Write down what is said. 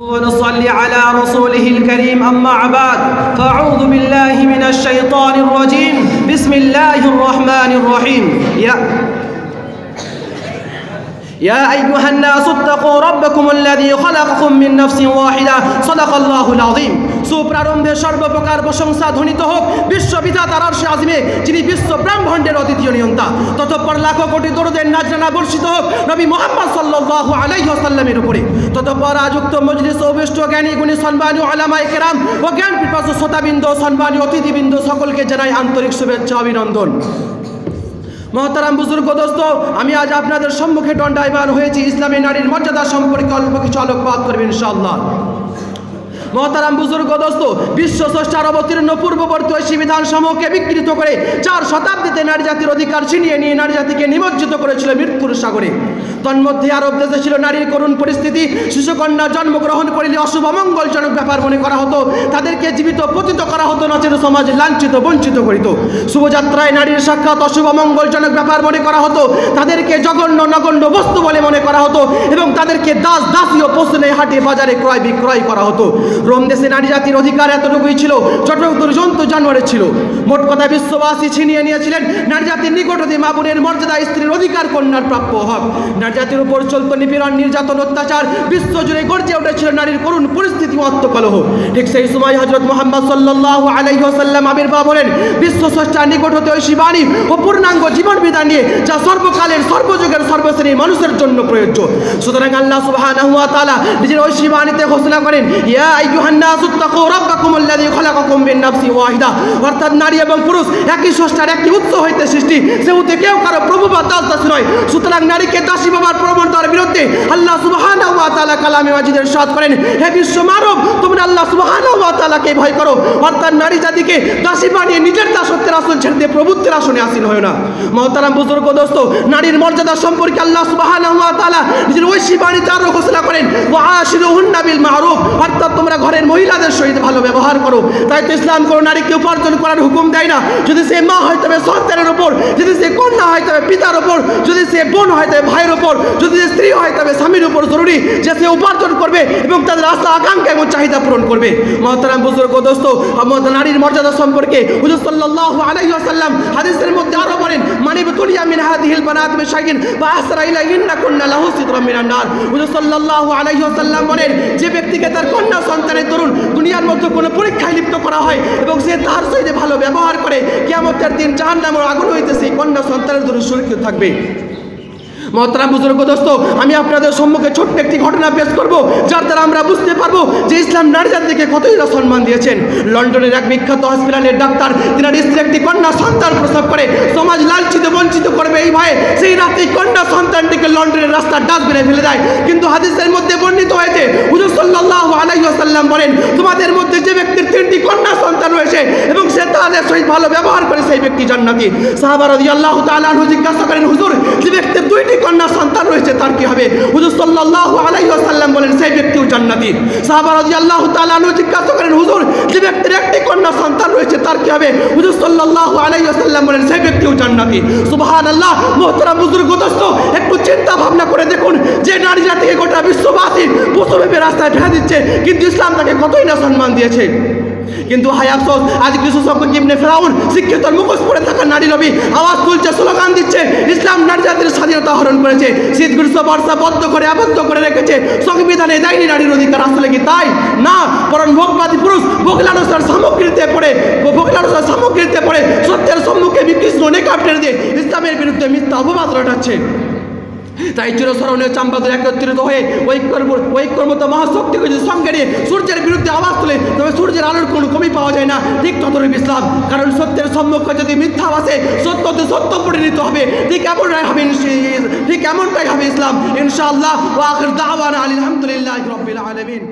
ونصلي على رسوله الكريم أما بعد فأعوذ بالله من الشيطان الرجيم بسم الله الرحمن الرحيم يا أيها الناس اتقوا ربكم الذي خلقكم من نفس واحدة صدق الله العظيم সুপ্রারম্ভে সর্বপ্রকার প্রশংসা ধ্বনিত হোক বিশ্ববিধাতার আরশে আজিমে যিনি বিশ্ব ব্রহ্মাণ্ডের অদ্বিতীয় নিয়ন্তা। ততঃপর লাখো কোটি দরুদের নাজরানা বর্ষিত হোক নবী মুহাম্মদ সাল্লাল্লাহু আলাইহি ওয়াসাল্লামের উপরে। ততঃপর আযুক্ত মজলিস অভিষ্ট জ্ঞানী গুণী সম্মানীয় উলামায়ে কেরাম ও জ্ঞান পিপাসু শ্রোতাবৃন্দ সম্মানীয় অতিথিবৃন্দ সকলকে জানাই আন্তরিক শুভেচ্ছা অভিনন্দন। মহতারাম বুজুর্গ দোস্ত, আমি আজ আপনাদের সম্মুখে দণ্ডায়মান হয়েছি ইসলামী নারীর মর্যাদা সম্পর্কে অল্প কিছু আলোকপাত করবেন ইনশাআল্লাহ। মহতারাম বুজুর্গ দোস্ত, বিশ্ব স্রষ্টার অবতীর্ণ পূর্ববর্তী ঐশী বিধানসমূহকে বিকৃত করে 4 শতাব্দীতে নারী জাতির অধিকার ছিনিয়ে নিয়ে নারী জাতিকে নিমজ্জিত করেছিল মৃত্যুর সাগরে। তন্মধ্যে আরব দেশে ছিল নারীর করুণ পরিস্থিতি। শিশুকন্যা জন্মগ্রহণ করিলে অশুভ অমঙ্গলজনক ব্যাপার মনে করা হতো, তাদেরকে জীবিত পতিত করা হতো, নচেত সমাজ লাঞ্ছিত বঞ্চিত করিত। শুভযাত্রায় নারীর সাক্ষাৎ অশুভ অমঙ্গলজনক ব্যাপার মনে করা হতো, তাদেরকে জঘন্য নগণ্য বস্তু বলে মনে করা হতো এবং তাদেরকে দাস দাসীয় পশুনে হাটে বাজারে ক্রয় বিক্রয় করা হতো। রোম দেশে নারী জাতির অধিকার এতটুকুই ছিল যতটুকু জন্তু জানোয়ারের ছিল। মোট কথা বিশ্ববাসী ছিনিয়ে নিয়েছিলেন নারী জাতির নিকট হতে মা বোনের মর্যাদা, স্ত্রীর অধিকার, কন্যার প্রাপ্য হক। নারী জাতির উপর চলত নিপীড়ন, নির্যাতন, অত্যাচার। বিশ্বজুড়ে গর্জে উঠেছিল নারীর করুণ পরিস্থিতি ও আত্মকলহ। ঠিক সেই সময় হযরত মুহাম্মদ সাল্লাল্লাহু আলাইহি ওয়াসাল্লাম আবির্ভাব হলেন বিশ্ব স্রষ্টার নিকট হতে ঐশী বাণী ও পূর্ণাঙ্গ জীবন বিধান নিয়ে, যা সর্বকালের সর্বযুগের সর্বশ্রেণীর মানুষের জন্য প্রযোজ্য। সুতরাং আল্লাহ সুবহানাহু ওয়া তাআলা নিজের ঐশী বাণীতে ঘোষণা করেন, ইয়া আইয়ুহান নাসু ইত্তাকু রাব্বাকুম আল্লাযী খালাকাকুম মিন নাফসিন ওয়াহিদা। অর্থাৎ নারী এবং পুরুষ একই স্রষ্টার একই উৎস হইতে সৃষ্টি, সেহেতু কেউ কারো প্রভু বা দাস দাসী নয়। সুতরাং নারীকে দাসী বাবার প্রবণতার বিরুদ্ধে আল্লাহ সুবহানাহু ওয়া তাআলা কালামে মাজিদে ইরশাদ করেন, হে বিশ্ব মানব, তোমরা আল্লাহ সুবহানাহু ওয়া তাআলাকে ভয় করো। অর্থাৎ নারী জাতিকে দাসী বানিয়ে নিজের দাসত্বের আসন ছেড়ে দিয়ে প্রভুত্বের আসনে আসীন হয় না। মহতারাম বুজুর্গ দোস্ত, নারীর মর্যাদা সম্পর্কে আল্লাহ সুবহানাহু ওয়া তাআলা নিজের ঐশী বাণীতে আরো ঘোষণা করেন, ওয়া আশিরুহুন্না বিল মারুফ। অর্থাৎ তোমরা ঘরের মহিলাদের সহিত ভালো ব্যবহার করো। তাই তো ইসলাম কোনো নারীকে উপার্জন করার হুকুম দেয় না। যদি সে মা হয় তবে সন্তানের উপর, যদি সে কন্যা হয় তবে পিতার উপর, যদি সে বোন হয় তবে ভাইয়ের উপর, যদি সে স্ত্রী হয় তবে স্বামীর উপর জরুরি যে সে উপার্জন করবে এবং তাদের আশা আকাঙ্ক্ষা এবং চাহিদা পূরণ করবে। মহতারাম বুজুর্গ দোস্ত, নারীর মর্যাদা সম্পর্কে হুজুর সাল্লাল্লাহু আলাইহি ওয়াসাল্লাম হাদিসের মধ্যে আরো বলেন, মানি বুতুলিয়া মিন হাদিহিল বানাত বিশাইইন বা আসরা ইলাইহিন্না কুন্না লাহু সিতরাম মিনান নার। হুজুর সাল্লাল্লাহু আলাইহি ওয়াসাল্লাম বলেন, যে ব্যক্তিকে তার কন্যা সন্তানের দরুন দুনিয়ার মধ্যে কোনো পরীক্ষায় লিপ্ত করা হয় এবং সে তার সহিত ভালো ব্যবহার করে, কিয়ামতের দিন জাহান্নামের আগুন হইতে সেই কন্যা সন্তানের দরুন সুরক্ষিত থাকবে। মহতারাম বুজুর্গ দোস্ত, আমি আপনাদের সম্মুখে ছোট্ট একটি ঘটনা পেশ করব, যার দ্বারা আমরা বুঝতে পারবো যে ইসলাম নারী জাতিকে কতই সম্মান দিয়েছেন। লন্ডনের এক বিখ্যাত হসপিটালের ডাক্তার, তিনার স্ত্রী একটি কন্যা সন্তান প্রসব করে সমাজ লাঞ্ছিত বঞ্চিত করবে এই ভয়ে সেই রাতে কন্যা সন্তানটিকে লন্ডনের রাস্তার ডাস্টবিনে ফেলে দেয়। কিন্তু হাদিসের মধ্যে বর্ণিত হয়েছে, হুজুর সাল্লাল্লাহু আলাইহি ওয়াসাল্লাম বলেন, তোমাদের মধ্যে যে ব্যক্তির 3টি কন্যা সন্তান রয়েছে এবং সে তাদের সহিত ভালো ব্যবহার করে, সেই ব্যক্তি জান্নাতি। সাহাবা রাদিয়াল্লাহু তাআলা আনহু জিজ্ঞাসা করেন, হুজুর, যে ব্যক্তির 2টি কন্যা সন্তান রয়েছে তার কি হবে? হুজুর সাল্লাল্লাহু আলাইহি ওয়াসাল্লাম বলেন, সেই ব্যক্তিও জান্নাতি। সাহাবা রাদিয়াল্লাহু তাআলা আনহু জিজ্ঞাসা করেন, হুজুর, যে ব্যক্তির 1টি কন্যা সন্তান রয়েছে তার কি হবে? হুজুর সাল্লাল্লাহু আলাইহি ওয়াসাল্লাম বলেন, সেই ব্যক্তিও জান্নাতি। সুবহানাল্লাহ। মুহতারাম বুজুর্গ দোস্ত, একটু চিন্তা ভাবনা করে দেখুন, যে নারী জাতিকে গোটা বিশ্ববাসী পশুভেবে রাস্তায় ফেলে দিচ্ছে, কিন্তু ইসলাম তাকে কতই না সম্মান দিয়েছে। কিন্তু হায় আফসোস, আজ কিছু সংখ্যক ইবনে ফেরাউন শিক্ষিত মুখোশ পরে থাকা নারী নবী আওয়াজ তুলছে, স্লোগান দিচ্ছে, ইসলাম নারী জাতির স্বাধীনতা হরণ করেছে, শীত গ্রীষ্ম বর্ষা বদ্ধ করে আবদ্ধ করে রেখেছে, সংবিধানে দেয়নি নারীর অধিকার। আসলে কি তাই? না, বরং ভোগবাদী পুরুষ ভোগলালসার সামগ্রীতে পড়ে সত্যের সম্মুখে বিকৃষ্ণ নেকাব টেনে দিয়ে ইসলামের বিরুদ্ধে মিথ্যা অপবাদ রটাচ্ছে। তাই চিরস্মরণীয় চাম্পাদের একত্রিত হয়ে ঐক্যমত মহাশক্তিকে যদি সঙ্গে নিয়ে সূর্যের বিরুদ্ধে আওয়াজ তোলে, তবে সূর্যের আলোর কোনো কমি পাওয়া যায় না। ঠিক ততরূপ ইসলাম, কারণ সত্যের সম্মুখে যদি মিথ্যা আসে, সত্যতে সত্য পরিণত হবে। ঠিক এমনটাই হবে ইসলাম ইনশাআল্লাহ। ওয়া আখির দাওয়ানা আলহামদুলিল্লাহি রাব্বিল আলামিন।